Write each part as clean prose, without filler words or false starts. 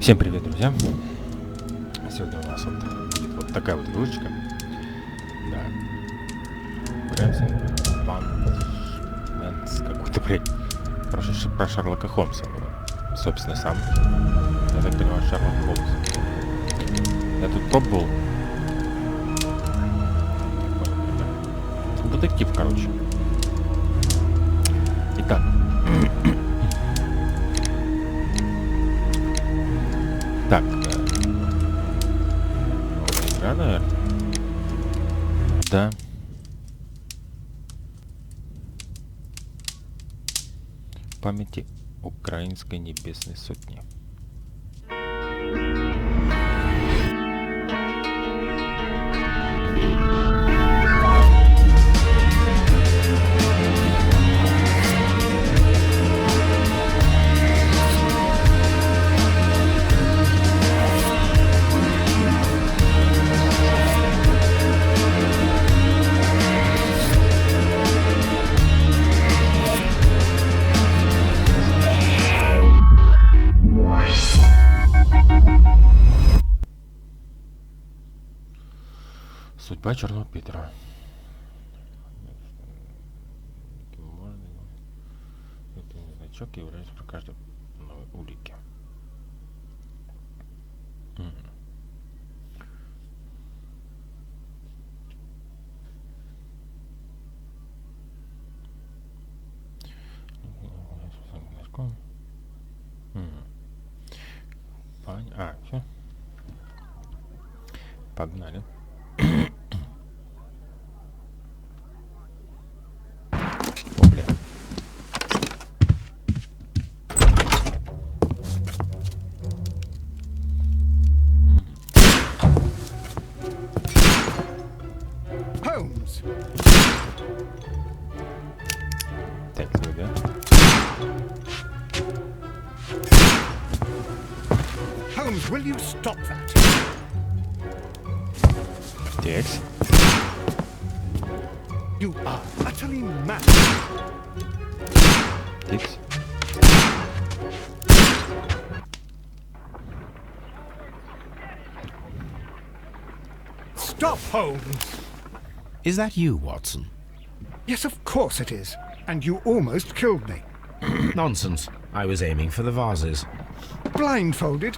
Всем привет, друзья! Сегодня у нас вот будет вот такая вот игрушечка. Да. Мэнс какой-то, блядь. Про Шерлока Холмса. Собственно, сам. Я так понимаю, Шерлок Холмс. Я тут пробовал. Детектив, короче. Итак. Так. Игра, наверное. Да. Памяти Украинской Небесной Сотни. Судьба Черного Питера. Это значок является про каждой новой улике. Все. Погнали. О, бля. Holmes. Так, да? Holmes, will you stop that? Текс. You are utterly mad. Текс. Stop, Holmes. Is that you, Watson? Yes, of course it is. And you almost killed me. Nonsense. I was aiming for the vases. Blindfolded.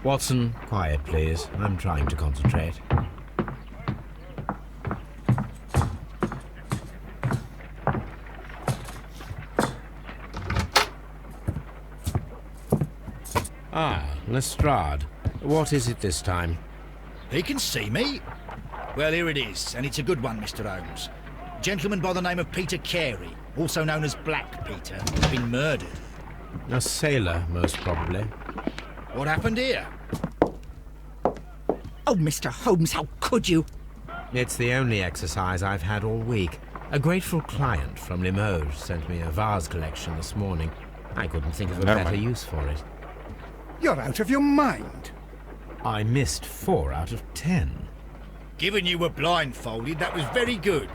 Watson, quiet, please. I'm trying to concentrate. Ah, Lestrade. What is it this time? He can see me. Well, here it is, and it's a good one, Mr. Holmes. A gentleman by the name of Peter Carey, also known as Black Peter, has been murdered. A sailor, most probably. What happened here? Oh, Mr. Holmes, how could you? It's the only exercise I've had all week. A grateful client from Limoges sent me a vase collection this morning. I couldn't think of a better use for it. You're out of your mind. I missed 4 out of 10. Given you were blindfolded, that was very good.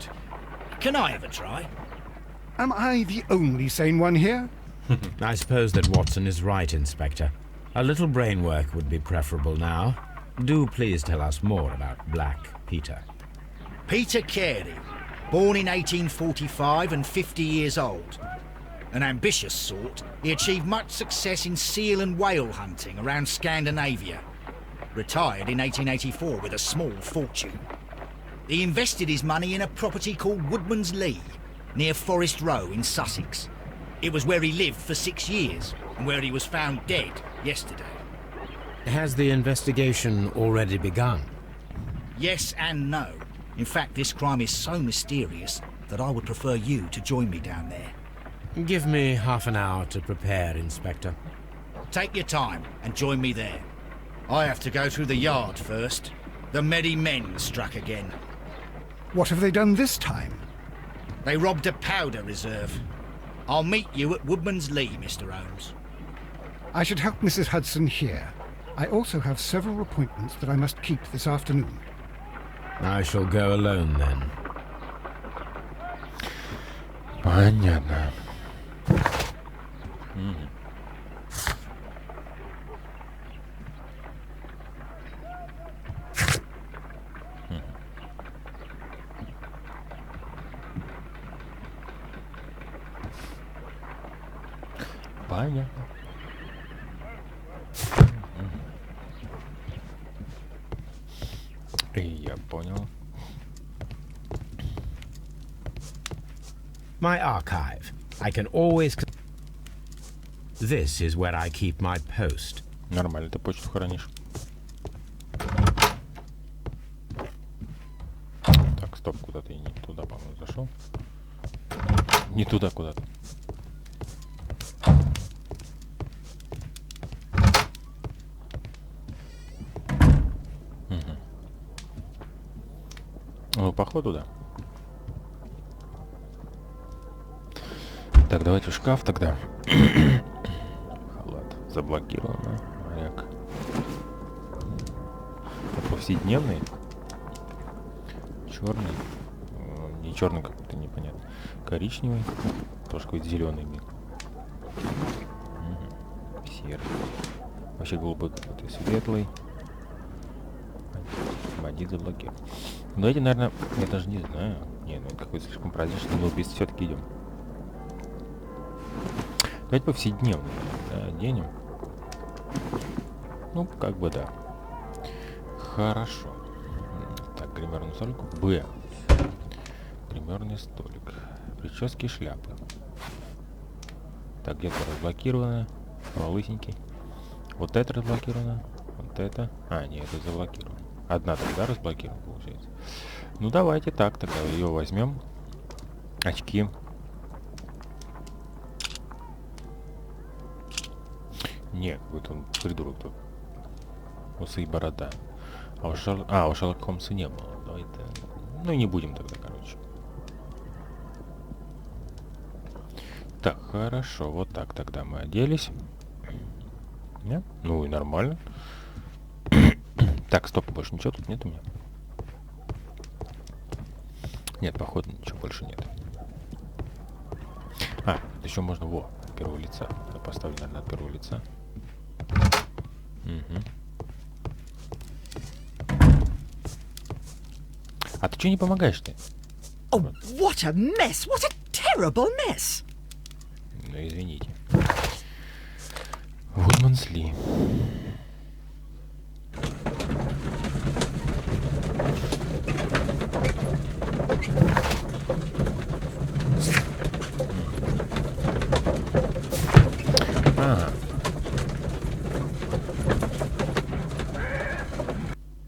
Can I have a try? Am I the only sane one here? I suppose that Watson is right, Inspector. A little brain work would be preferable now. Do please tell us more about Black Peter. Peter Carey, born in 1845 and 50 years old. An ambitious sort, he achieved much success in seal and whale hunting around Scandinavia. Retired in 1884 with a small fortune. He invested his money in a property called Woodman's Lee, near Forest Row in Sussex. It was where he lived for 6 years, and where he was found dead yesterday. Has the investigation already begun? Yes and no. In fact, this crime is so mysterious that I would prefer you to join me down there. Give me half an hour to prepare, Inspector. Take your time and join me there. I have to go through the yard first. The Medi men struck again. What have they done this time? They robbed a powder reserve. I'll meet you at Woodman's Lee, Mr. Holmes. I should help Mrs. Hudson here. I also have several appointments that I must keep this afternoon. I shall go alone then. Понятно. Понятно. Я понял. My archive. I can always... This is where I keep my post. Нормально, ты почту хранишь. Так, стоп, куда-то я не туда, по-моему, зашел. Не туда куда-то. Угу. Ну, походу, да. Так, давайте в шкаф тогда. Халат заблокировано. Маяк. Это повседневный. Черный. Не черный какой-то, непонятно. Коричневый. Тоже какой-то зеленый миг. Серый. Вообще голубой какой-то, светлый. Бандит заблокирован. Ну эти, наверное, я даже не знаю. Не, ну это какой-то слишком праздничный, но убийство все-таки идем. Давайте повседневный, да, оденем. Ну, как бы да. Хорошо. Так, гримерный столик. Б. Гримерный столик. Прически и шляпы. Так, где-то разблокировано. О, лысенький. Вот это разблокировано. Вот это. А, нет, это заблокировано. Одна тогда разблокирована, получается. Ну, давайте так, тогда ее возьмем. Очки. Нет, вот он придурок тут. Усы и борода. А у Шерлока Холмса не было. Давайте. Ну и не будем тогда, короче. Так, хорошо. Вот так тогда мы оделись. Нет? Ну и нормально. Так, стоп, больше ничего тут нет у меня. Нет, походу ничего больше нет. А, еще можно, во, от первого лица. Я поставлю, наверное, от первого лица. Угу. А ты что не помогаешь-то? Oh, what a mess! What a terrible mess! Ну, извините. Woodman's Lee. Ага.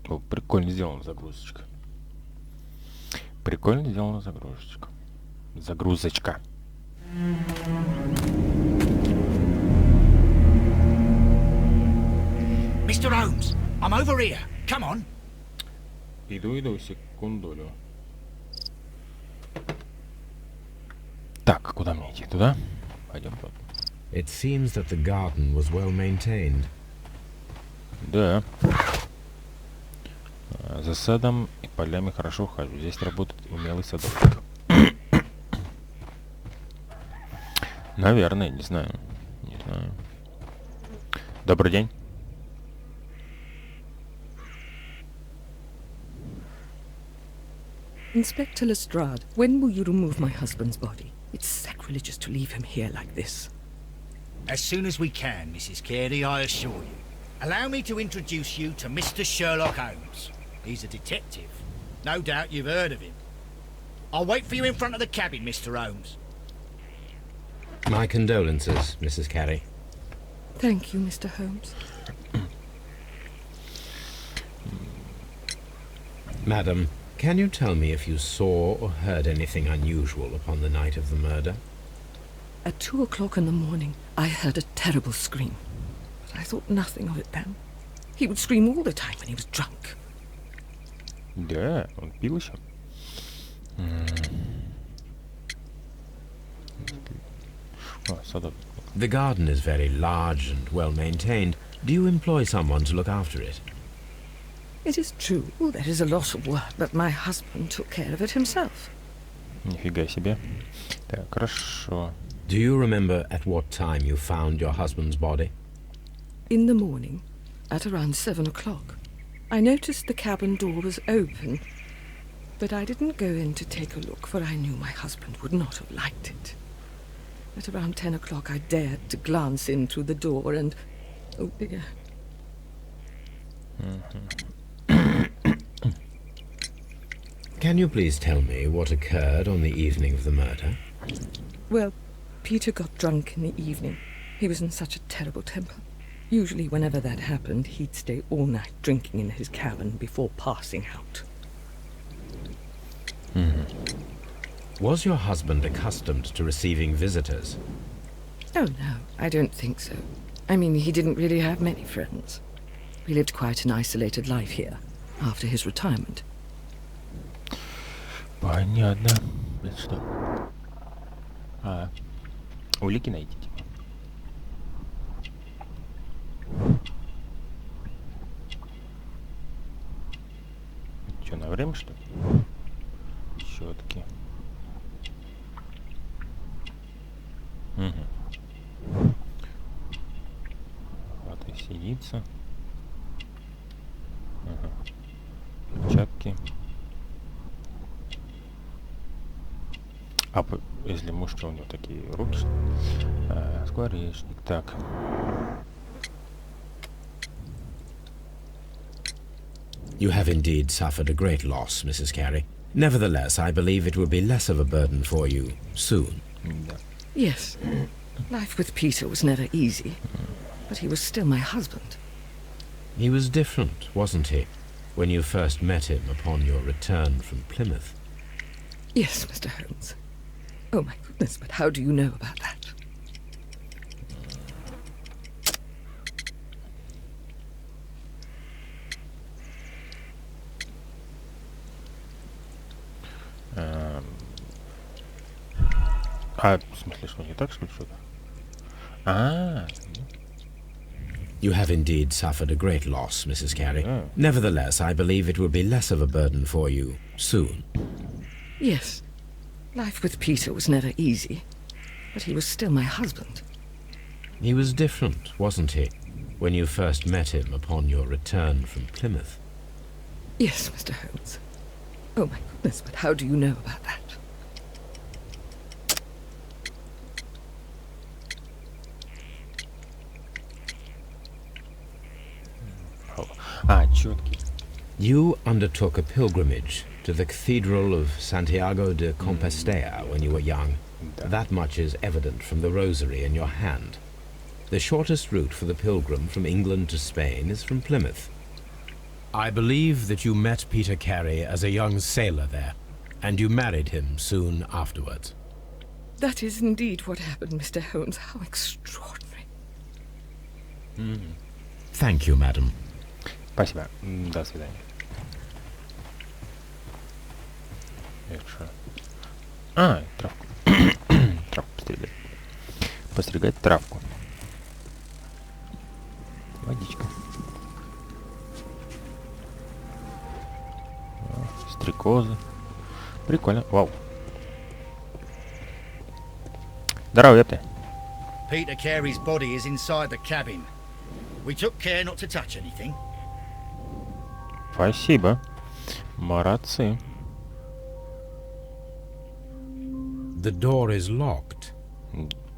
О, прикольно сделана загрузочка. Прикольно сделана загрузочка. Загрузочка. Mr. Holmes, I'm over here. Come on. Иду, секундулю. Так, куда мне идти? Туда? Пойдем туда. It seems that the garden was well maintained. Да. За садом и полями хорошо ухаживаю. Здесь работает умелый садовник. Наверное, не знаю. Не знаю. Добрый день. Inspector Lestrade, when will you remove my husband's body? It's sacrilegious to leave him here like this. As soon as we can, Mrs. Carey, I assure you. Allow me to introduce you to Mr. Sherlock Holmes. He's a detective. No doubt you've heard of him. I'll wait for you in front of the cabin, Mr. Holmes. My condolences, Mrs. Carey. Thank you, Mr. Holmes. Madam, can you tell me if you saw or heard anything unusual upon the night of the murder? At 2 o'clock in the morning, I heard a terrible scream. But I thought nothing of it then. He would scream all the time when he was drunk. Да, он пил еще. О, садок. The garden is very large and well maintained. Do you employ someone to look after it? It is true, there is a lot of work, but my husband took care of it himself. Нифига себе. Так, хорошо. Do you remember at what time you found your husband's body? In the morning, at around 7 o'clock, I noticed the cabin door was open, but I didn't go in to take a look, for I knew my husband would not have liked it. At around 10 o'clock, I dared to glance in through the door and... Oh, dear. Can you please tell me what occurred on the evening of the murder? Well, Peter got drunk in the evening. He was in such a terrible temper. Usually, whenever that happened, he'd stay all night drinking in his cabin before passing out. Was your husband accustomed to receiving visitors? Oh, no, I don't think so. I mean, he didn't really have many friends. He lived quite an isolated life here, after his retirement. Понятно. Это что? Улики найти, типа. Что, на время, что ли? Щетки. Вот и синица. Перчатки. Если муж, что у него такие руки, скворечник. Так. You have indeed suffered a great loss, Mrs. Carey. Nevertheless, I believe it will be less of a burden for you soon. Да. Yes, life with Peter was never easy, but he was still my husband. He was different, wasn't he, when you first met him upon your return from Plymouth? Yes, Mr. Holmes. Oh, my goodness, but how do you know about that? В смысле, что не так, что ли, что-то? You have indeed suffered a great loss, Mrs. Carey. Nevertheless, I believe it will be less of a burden for you soon. Yes, life with Peter was never easy, but he was still my husband. He was different, wasn't he, when you first met him upon your return from Plymouth? Yes, Mr. Holmes. Oh, my goodness, but how do you know about that? Четкий. You undertook a pilgrimage to the Cathedral of Santiago de Compostela when you were young. That much is evident from the rosary in your hand. The shortest route for the pilgrim from England to Spain is from Plymouth. I believe that you met Peter Carey as a young sailor there, and you married him soon afterwards. That is indeed what happened, Mr. Holmes. How extraordinary. Thank you, madam. Спасибо. До свидания. Это что? Травку. Травку постригать. Постригать травку. Водичка. Стрекозы. Прикольно. Вау. Здорово, ёпта. Peter Carey's body is inside the cabin. We took care not to touch anything. Спасибо. Молодцы. The door is locked.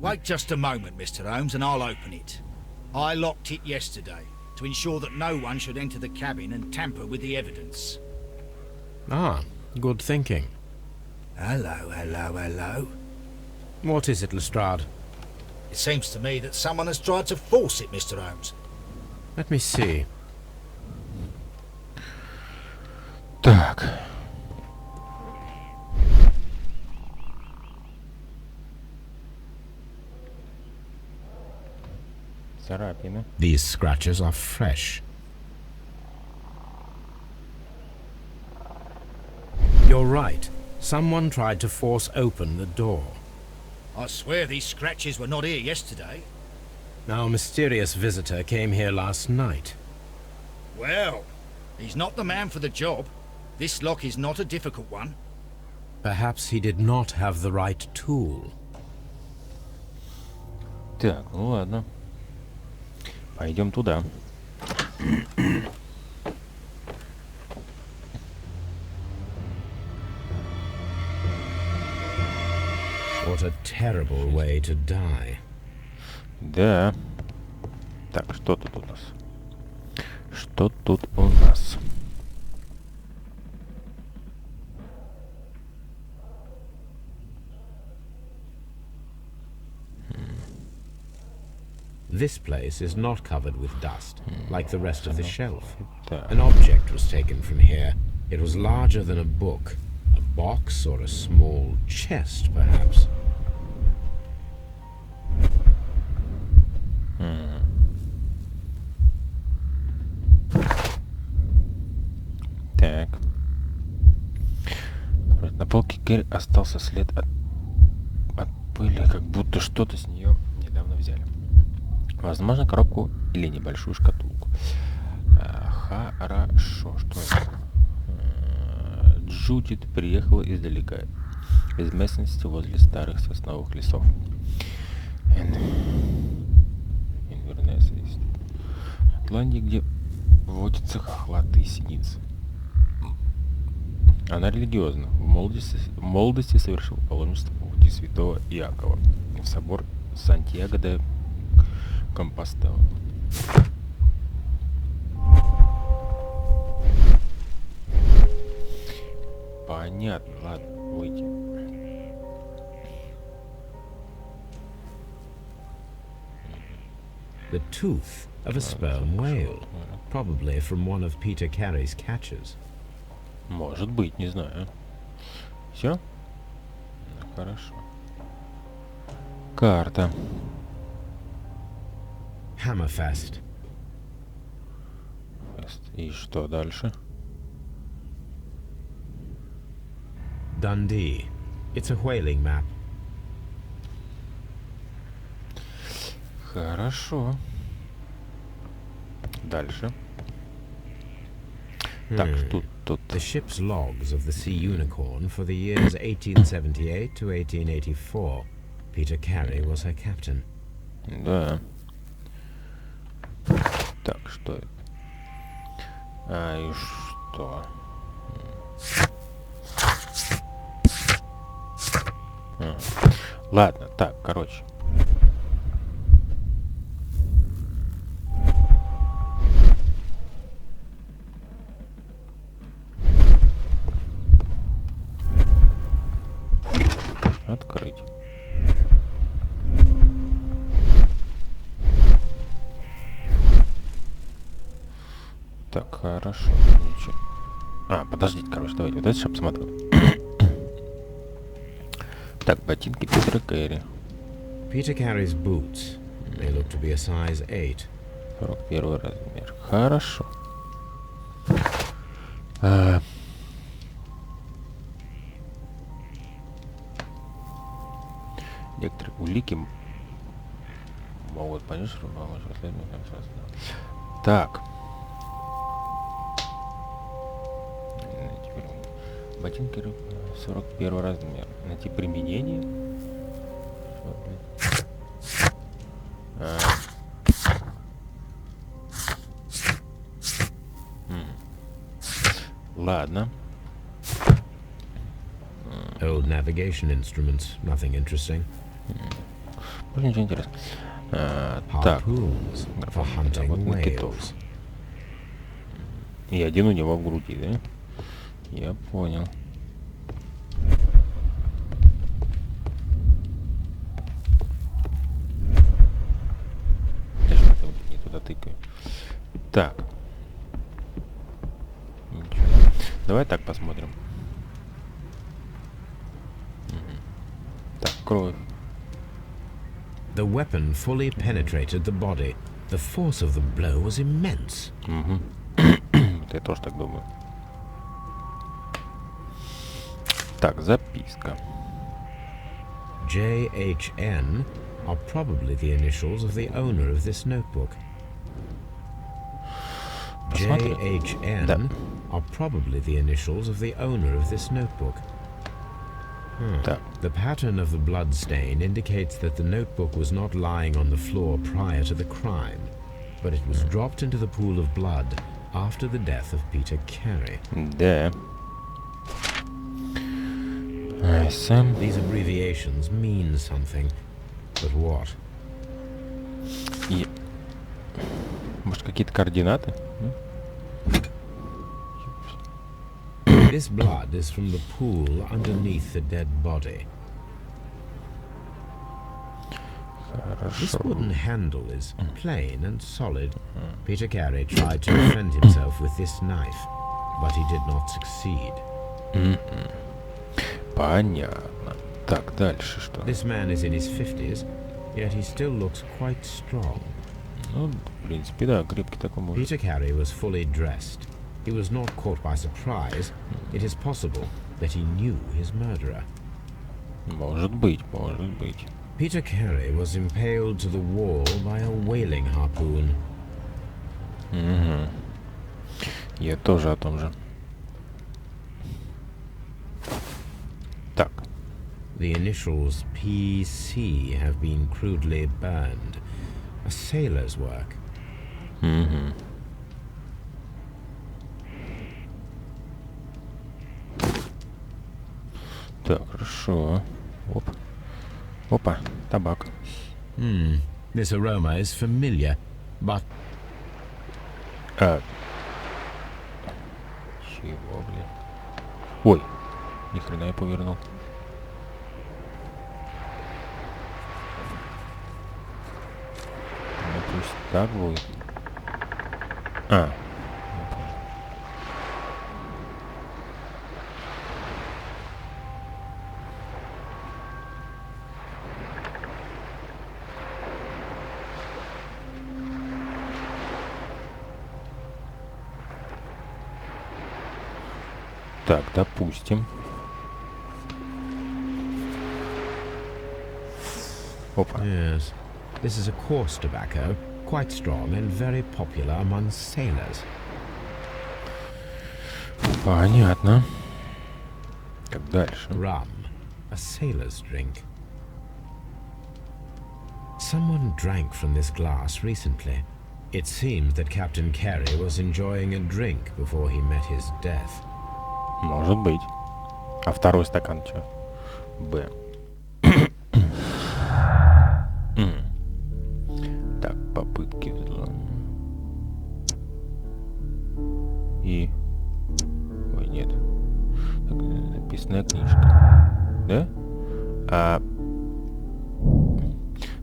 Wait just a moment, Mr. Holmes, and I'll open it. I locked it yesterday to ensure that no one should enter the cabin and tamper with the evidence. Ah, good thinking. Hello, hello, hello. What is it, Lestrade? It seems to me that someone has tried to force it, Mr. Holmes. Let me see. Так. Царапины. These scratches are fresh. You're right. Someone tried to force open the door. I swear these scratches were not here yesterday. Our mysterious visitor came here last night. Well, he's not the man for the job. This lock is not a difficult one. Perhaps he did not have the right tool. Так, ну ладно. Пойдем туда. What a terrible way to die. Да. Так, что тут у нас? Что тут у нас? This place is not covered with dust, like the rest of the shelf. Так. An object was taken from here. It was larger than a book. A box or a small chest, perhaps. Так. На полке Кэрри остался след от пыли, как будто что-то с нее недавно взяли. Возможно, коробку или небольшую шкатулку. Хорошо, что это? Джудит приехала издалека, из местности возле старых сосновых лесов. Инвернес есть. Шотландии, где водятся хохлатые синицы. Она религиозна. В молодости совершила паломничество по пути святого Иакова в собор Сантьяго де Компостела. Понятно, ладно, выйти. The tooth of a sperm whale, probably from one of Peter Carey's catches. Может быть, не знаю. Все? Ну, хорошо. Карта. Hammerfest. И что дальше? Dundee. It's a whaling map. Хорошо. Дальше. Так, что тут? The ship's logs of the Sea Unicorn for the years 1878 to 1884. Peter Carey was her captain. Да. Так, что это? И что? Ладно, так, короче. Открыть. Так, хорошо. Ничего. Подождите, короче, давайте вот это сейчас посмотрю. Так, ботинки Питера Кэрри. Peter Carey's boots. They look to be a size 8. 41 размер. Хорошо. Некоторые улики могут понять, что помочь расследованию. Так. Ботинки 41 размер. Найти применение. Ладно. Old navigation instruments. Nothing interesting. Больше ничего интересного. Так. Harpoons for hunting Вот на китов. whales. И один у него в груди, да? Я понял. Да что-то не туда тыкаю. Так. Ничего. Давай так посмотрим. Так, кровь. The weapon fully penetrated the body. The force of the blow was immense. Угу. Я тоже так думаю. Так, записка. JHN are probably the initials of the owner of this notebook. Посмотри. JHN Да. are probably the initials of the owner of this notebook. Так. The pattern of the blood stain indicates that the notebook was not lying on the floor prior to the crime, but it was dropped into the pool of blood after the death of Peter Carey. Да. Sam. These abbreviations mean something, but what? И... Может, какие-то координаты? This blood is from the pool underneath the dead body. This Хорошо. wooden handle is plain and solid. Peter Carey tried to defend himself with this knife, but he did not succeed. Понятно. Так, дальше что? This man is in his 50s, yet he still looks quite strong. Ну, в принципе, да, крепкий такой мужик. Peter Carey was fully dressed. He was not caught by surprise. It is possible that he knew his murderer. Может быть, может быть. Peter Carey was impaled to the wall by a whaling harpoon. Угу. Я тоже о том же. Так. The initials PC have been crudely burned. A sailor's work. Угу. Так, хорошо. Оп. Опа, табак. This aroma is familiar, but А. Чего, блин? Ой, ни хрена я повернул. Ну, то есть так будет. А. Так, допустим. Опа. yes, this is a coarse tobacco, quite strong and very popular among sailors. Понятно. Так, дальше. Rum, a sailor's drink. Someone drank from this glass recently. It seems that Captain Carey was enjoying a drink before he met his death. Может быть. А второй стакан что? Б. Так, попытки взлома. И... Ой, нет. Так, записная книжка. Да?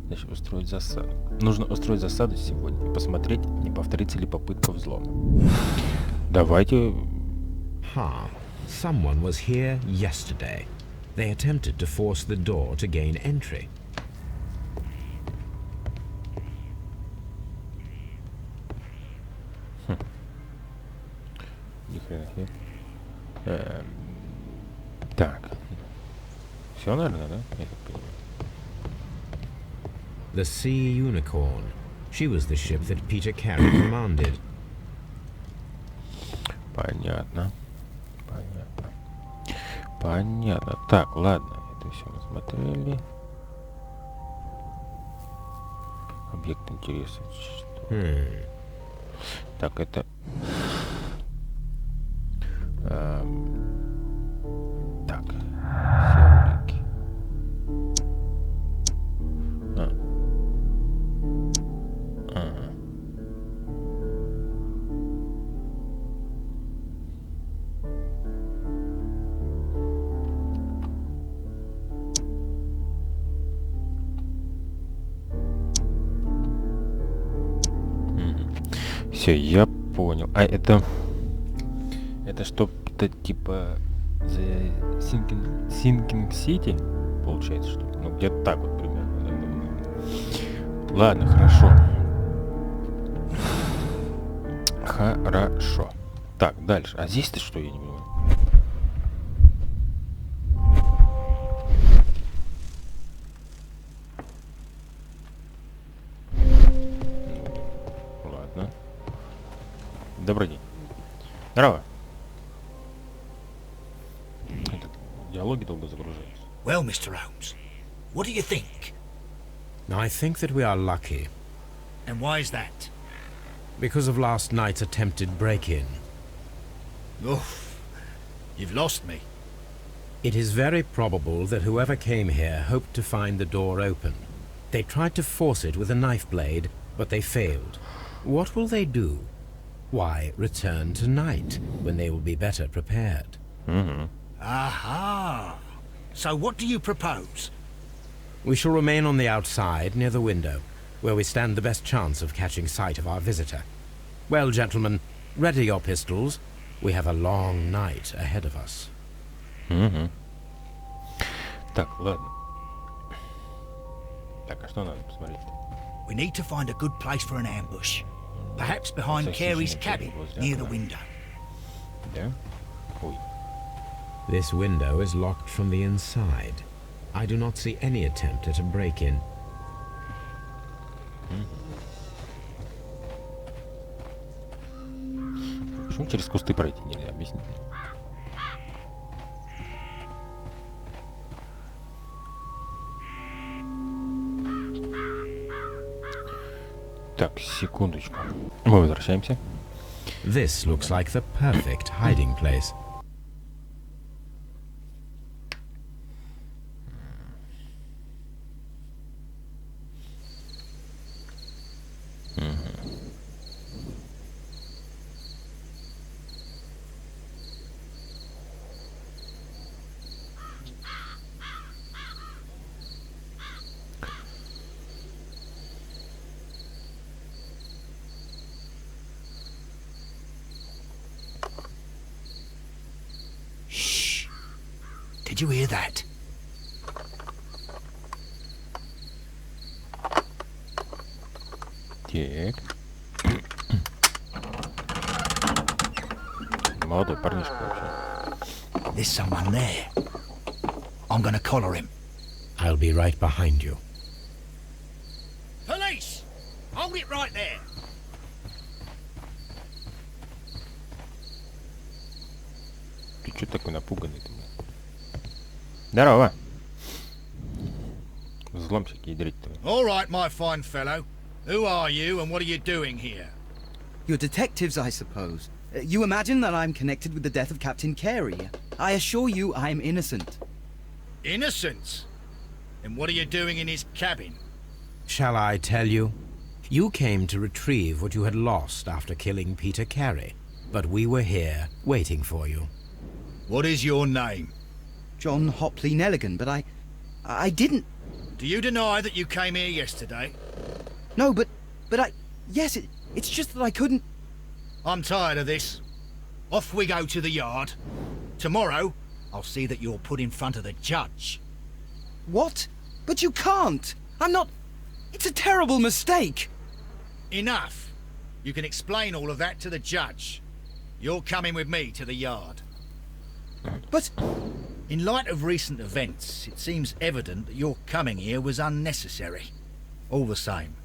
Значит, устроить засаду. Нужно устроить засаду сегодня. Посмотреть, не повторится ли попытка взлома. Давайте... Someone was here yesterday. They attempted to force the door to gain entry. Ни хрена себе. Так. Все, наверное, да? Я так понимаю. The Sea Unicorn. She was the ship that Peter Carey commanded. Понятно. Понятно. Понятно. Так, ладно. Это все мы смотрели. Объект интереса. Что? Так, это... так. Все улики. Ага. Все, я понял. А это что-то типа The Sinking City, получается, что ли? Ну, где-то так вот примерно. Я думаю. Ладно, хорошо. Хорошо. Так, дальше. А здесь-то что, я не понимаю? Ладно. Добрый день. Здорово. Диалоги долго загружаются. Well, Mr. Holmes, what do you think? I think that we are lucky And why is that? because of last night's attempted break-in. Oof, you've lost me. It is very probable that whoever came here hoped to find the door open. They tried to force it with a knife blade, but they failed. What will they do? Why, return tonight, when they will be better prepared. Aha! So what do you propose? We shall remain on the outside, near the window, where we stand the best chance of catching sight of our visitor. Well, gentlemen, ready your pistols. We have a long night ahead of us. Так, ладно. Так, а что надо посмотреть? We need to find a good place for an ambush. Perhaps behind Carey's cabin, near the window. Да? Ой. This window is locked from the inside. I do not see any attempt at a break-in. Почему через кусты пройти нельзя? Объясни. Так, секундочку. Мы возвращаемся. This looks like the perfect hiding place. Shh! Did you hear that? Так. Молодой парнишка вообще. There's someone there. I'm gonna collar him. I'll be right behind you. Police! Hold it right there! Ты чё такой напуганный-то, блин? Здорово! Взломщик ядрить-то. All right, my fine fellow. Who are you and what are you doing here? You're detectives, I suppose. You imagine that I'm connected with the death of Captain Carey. I assure you I'm innocent. Innocence? And what are you doing in his cabin? Shall I tell you? You came to retrieve what you had lost after killing Peter Carey, but we were here waiting for you. What is your name? John Hopley Nelligan, but I didn't... Do you deny that you came here yesterday? No, but yes, it's just that I couldn't... I'm tired of this. Off we go to the yard. Tomorrow, I'll see that you're put in front of the judge. What? But you can't! I'm not... It's a terrible mistake! Enough. You can explain all of that to the judge. You're coming with me to the yard. But... In light of recent events, it seems evident that your coming here was unnecessary. All the same,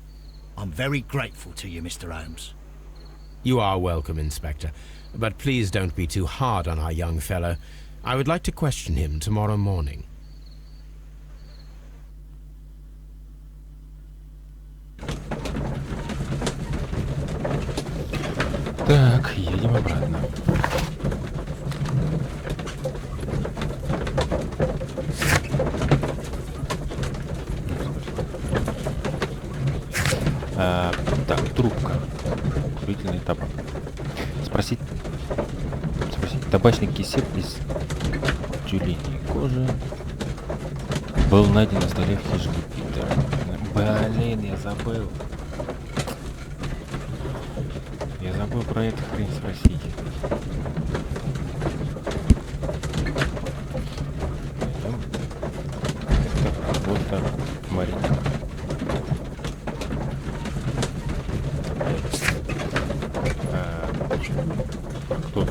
I'm very grateful to you, Mr. Holmes. You are welcome, Inspector, but please don't be too hard on our young fellow. I would like to question him tomorrow morning. Так, едем обратно. Так, трубка. Курительный табак. Спросить табачный кисет из тюленей кожи был найден на столе в хижине Питера. Блин, я забыл. Я забыл про эту хрень спросить. Это работа моряка. Кто?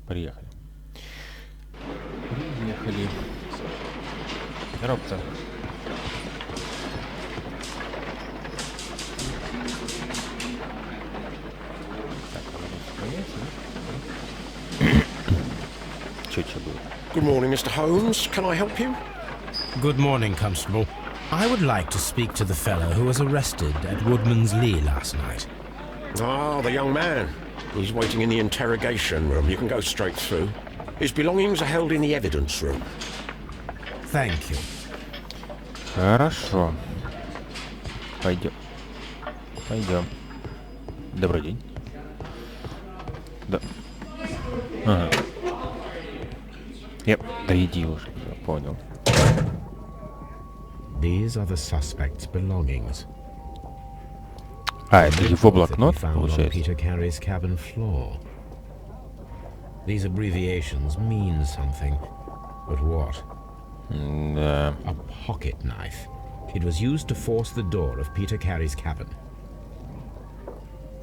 Приехали. Здорово, пацан. Так, а надо сохраняться, да? Чё было? Good morning, Mr. Holmes. Can I help you? Good morning, Constable. I would like to speak to the fellow who was arrested at Woodman's Lee last night. Ah, the young man. He's waiting in the interrogation room. You can go straight through. His belongings are held in the evidence room. Thank you. Хорошо. Пойдем. Пойдем. Добрый день. Да. Ага. Да иди уже. Я понял. These are the suspect's belongings. А, это его That блокнот, we found on получается. Peter Carey's cabin floor. These abbreviations mean something, but what? Да. A pocket knife. It was used to force the door of Peter Carey's cabin.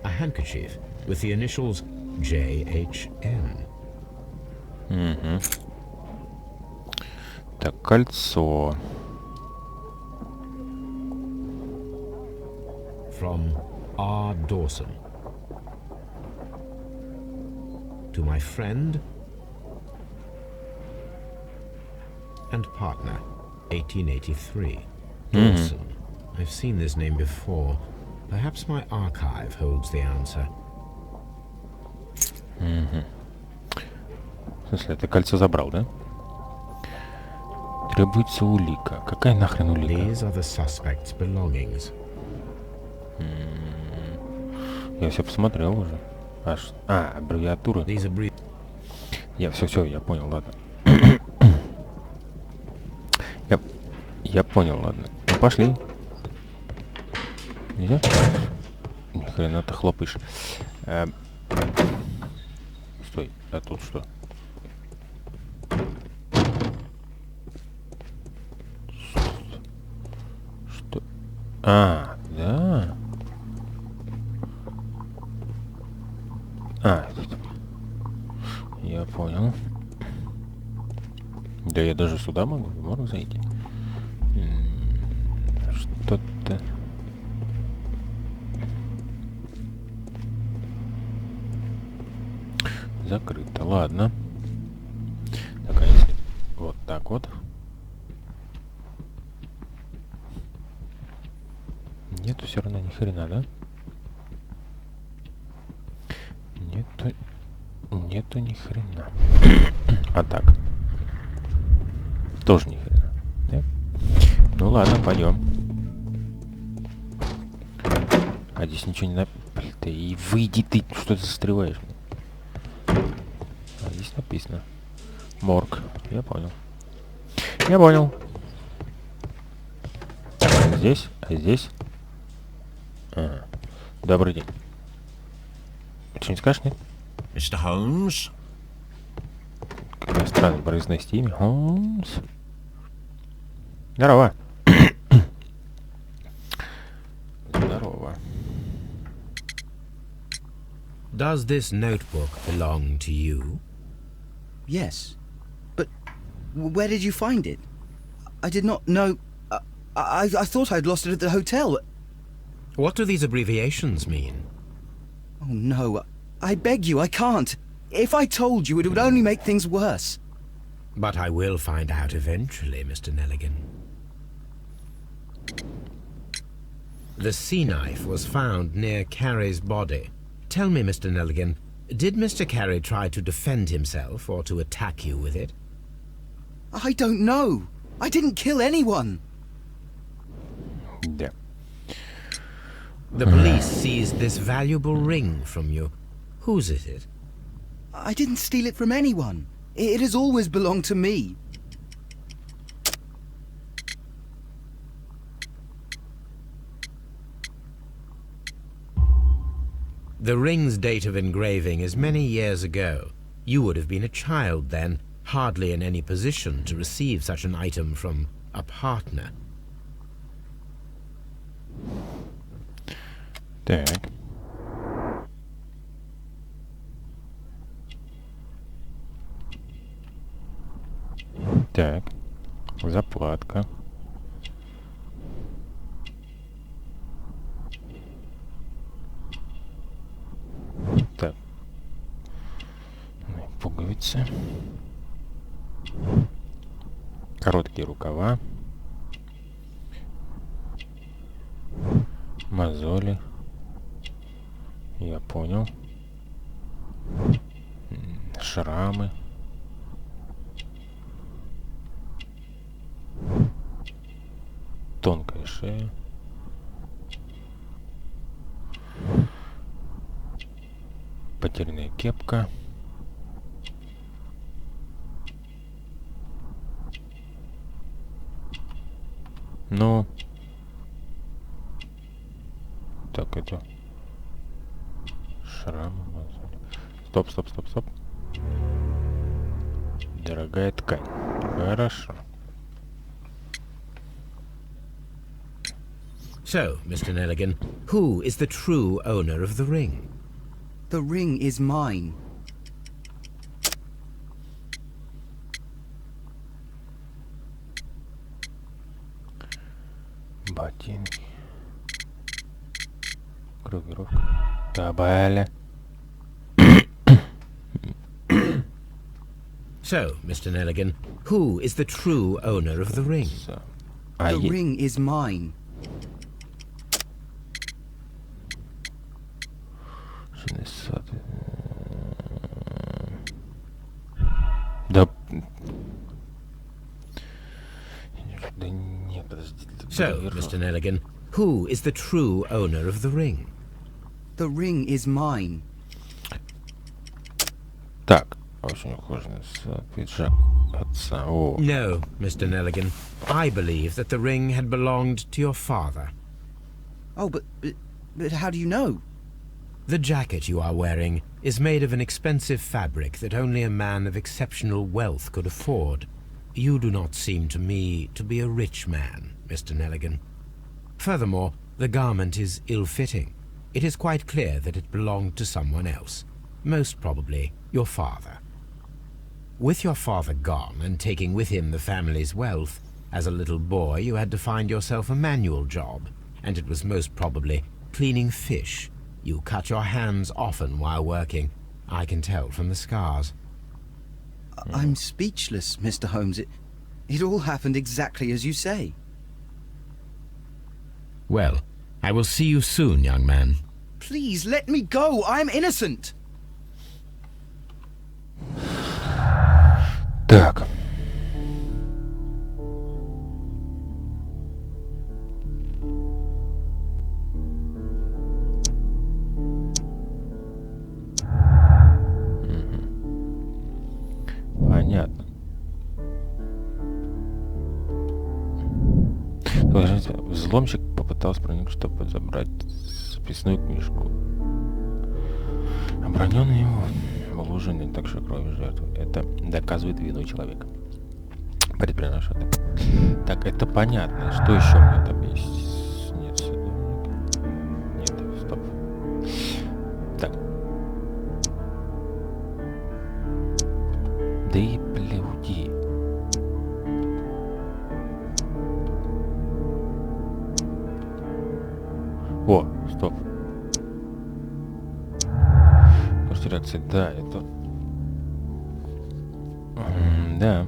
A handkerchief with the initials JHN. Так, кольцо. From R. Dawson. To my friend and partner, 1883. Dawson. I've seen this name before. Perhaps my archive holds the answer. В смысле, ты кольцо забрал, да? Требуется улика. Какая нахрен улика? These are the suspect's belongings. Я все посмотрел уже. Аббревиатура. These Все, я понял, ладно. Я понял, ладно. Ну, пошли. Нельзя? Ни хрена ты хлопаешь. Стой, а тут что? Что? Да. Я понял. Да я даже сюда могу зайти. Что-то... Закрыто, ладно. Так, а если вот так вот? Нету все равно ни хрена, да? Нету ни хрена. А так. Тоже ни хрена. Да? Ну ладно, пойдем. А здесь ничего не написано. И выйди ты, что ты застреваешь? А здесь написано. Морг. Я понял. Так, а здесь? Ага. Добрый день. Что-нибудь скажешь, нет? Mr. Holmes? Какое странное произносить имя. Холмс. Здорово. Здорово. Does this notebook belong to you? Yes. But where did you find it? I did not know... I thought I'd lost it at the hotel. What do these abbreviations mean? Oh, no. I beg you, I can't. If I told you, it would only make things worse. But I will find out eventually, Mr. Nelligan. The sea knife was found near Carey's body. Tell me, Mr. Nelligan, did Mr. Carey try to defend himself or to attack you with it? I don't know. I didn't kill anyone. Да. The police seized this valuable ring from you. Whose is it? I didn't steal it from anyone. It has always belonged to me. The ring's date of engraving is many years ago. You would have been a child then, hardly in any position to receive such an item from a partner. Так. Так. Заплатка. Так. Пуговицы. Короткие рукава. Мозоли. Я понял. Шрамы. Тонкая шея. Потерянная кепка. Ну. Так, это... Шрам. Стоп, стоп, стоп, стоп. Дорогая ткань. Хорошо. So, Mr. Nelligan, who is the true owner of the ring? The ring is mine. Ботинки. Группировка. Табаля. So, Mr. Nelligan, who is the true owner of the ring? The ring is mine. Да... Да нет, подожди. So, Mr. Nelligan, who is the true owner of the ring? The ring is mine. Так, очень похоже на пиджак отца. О. No, Mr. Nelligan. I believe that the ring had belonged to your father. Oh, but how do you know? The jacket you are wearing is made of an expensive fabric that only a man of exceptional wealth could afford. You do not seem to me to be a rich man, Mr. Nelligan. Furthermore, the garment is ill-fitting. It is quite clear that it belonged to someone else, most probably your father. With your father gone and taking with him the family's wealth, as a little boy you had to find yourself a manual job, and it was most probably cleaning fish. You cut your hands often while working. I can tell from the scars. I'm speechless, Mr. Holmes. It all happened exactly as you say. Well, I will see you soon, young man. Please, let me go! I'm innocent! Так. Понятно. Подождите, взломщик попытался проникнуть, чтобы забрать записную книжку. Оброненный его в луже не так же крови жертвы. Это доказывает вину человека. Предприношу это. Так, это понятно. Что еще у меня там есть? Нет, нет, стоп. Так. Да и блюди. О, стоп. Скорость реакции, да, это... Да.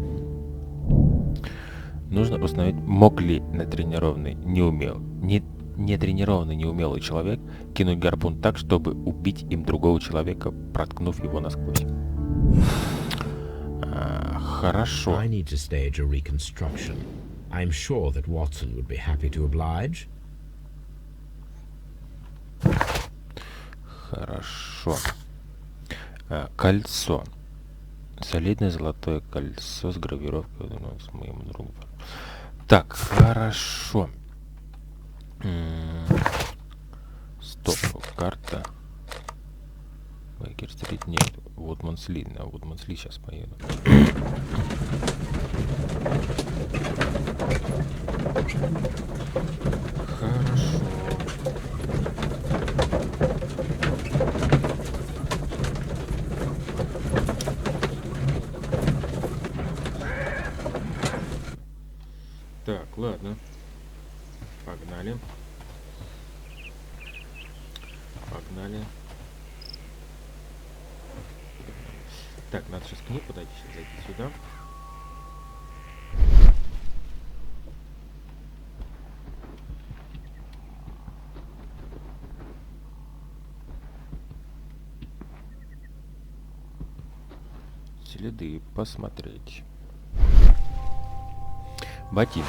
Нужно установить, мог ли нетренированный, неумелый человек кинуть гарпун так, чтобы убить им другого человека, проткнув его насквозь. Хорошо. I need to stage a reconstruction. I'm sure that Watson would be happy to oblige. Хорошо. Кольцо. Солидное золотое кольцо с гравировкой с моим другом. Так, хорошо. Стоп, карта. Бейкер-стрит нет. Вудмансли. На Вудмансли сейчас поеду. Хорошо. Так, ладно. Погнали. Погнали. Так, надо сейчас к ней подойти, сейчас зайти сюда. Следы посмотреть. Ботинки.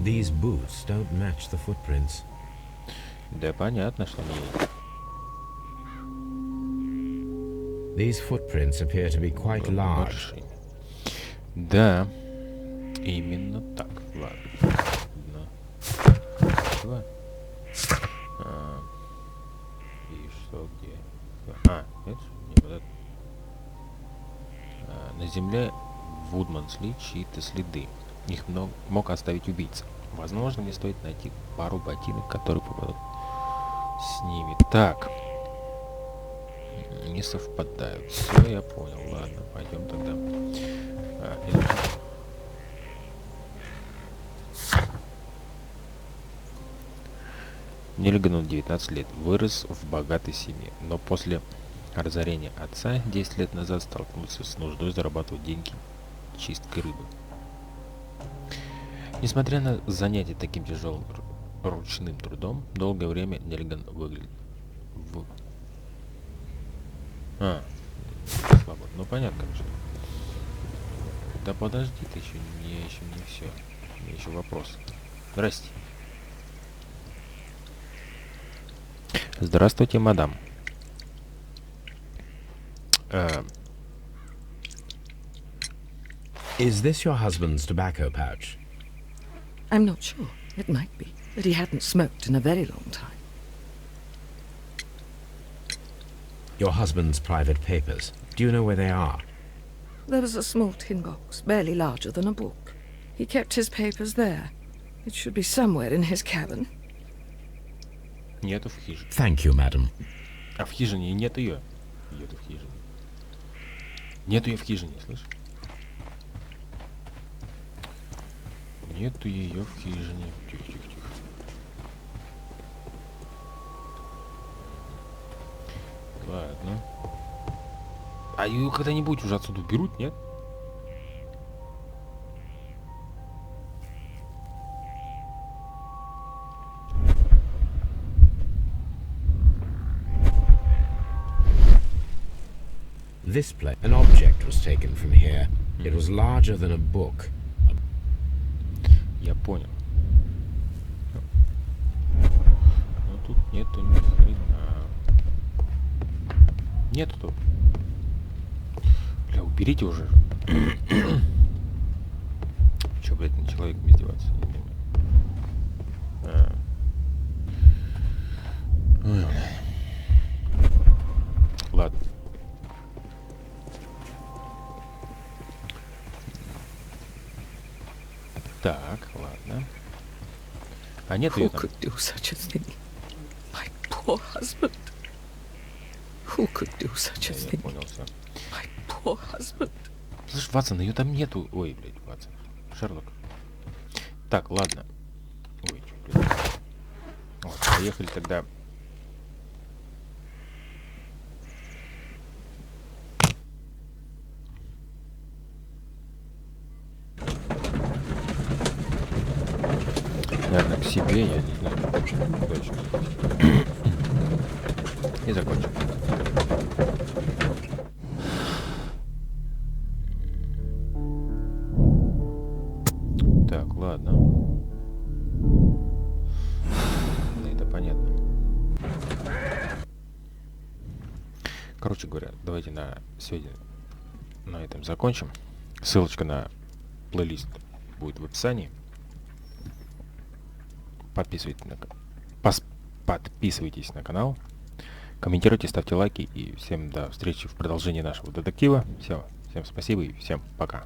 These boots don't match the footprints. Да понятно, что не. These footprints appear to be quite large. Большие. Да, именно так. Ладно. Чего? И что где? Это не вот это. На земле Вудмансли чьи-то следы. Их мог оставить убийца. Возможно, мне стоит найти пару ботинок, которые попадут с ними. Так. Не совпадают. Все, я понял. Ладно, пойдем тогда. Нельгану 19 лет. Вырос в богатой семье. Но после разорения отца 10 лет назад столкнулся с нуждой зарабатывать деньги чисткой рыбы. Несмотря на занятие таким тяжелым ручным трудом, долгое время Нельган выглядит слабо. Ну понятно, конечно. Да подожди, ты еще не все. У меня еще вопрос. Здрасте. Здравствуйте, мадам. Is this your husband's tobacco pouch? I'm not sure. It might be, but he hadn't smoked in a very long time. Your husband's private papers. Do you know where they are? There was a small tin box, barely larger than a book. He kept his papers there. It should be somewhere in his cabin. Нету в хижине. Thank you, madam. А в хижине нет ее. Нету в хижине. Нету ее в хижине, слышишь? Нету ее в хижине. Тихо, тихо, тихо. Ладно. А ее когда-нибудь уже отсюда уберут, нет? This place, an object was taken from here. It was larger than a book. Я понял. Но тут нету ни хрена. Нету тут. Бля, уберите уже. Че, блядь, на человеком издеваться? Ой, бля. Ладно. Так, ладно. А нет ее Who там? could do such a thing? My poor husband. Who could do such a Я thing? понял, все. My poor husband. Слышь, Ватсон, ее там нету. Ой, блядь, Ватсон. Шерлок. Так, ладно. Ой, чё, блядь. Вот, поехали тогда. Наверное, к себе, я не знаю. Точно. И закончим. Так, ладно. Это понятно. Короче говоря, давайте на сегодня на этом закончим. Ссылочка на плейлист будет в описании. Подписывайтесь на канал, комментируйте, ставьте лайки и всем до встречи в продолжении нашего детектива. Все, всем спасибо и всем пока.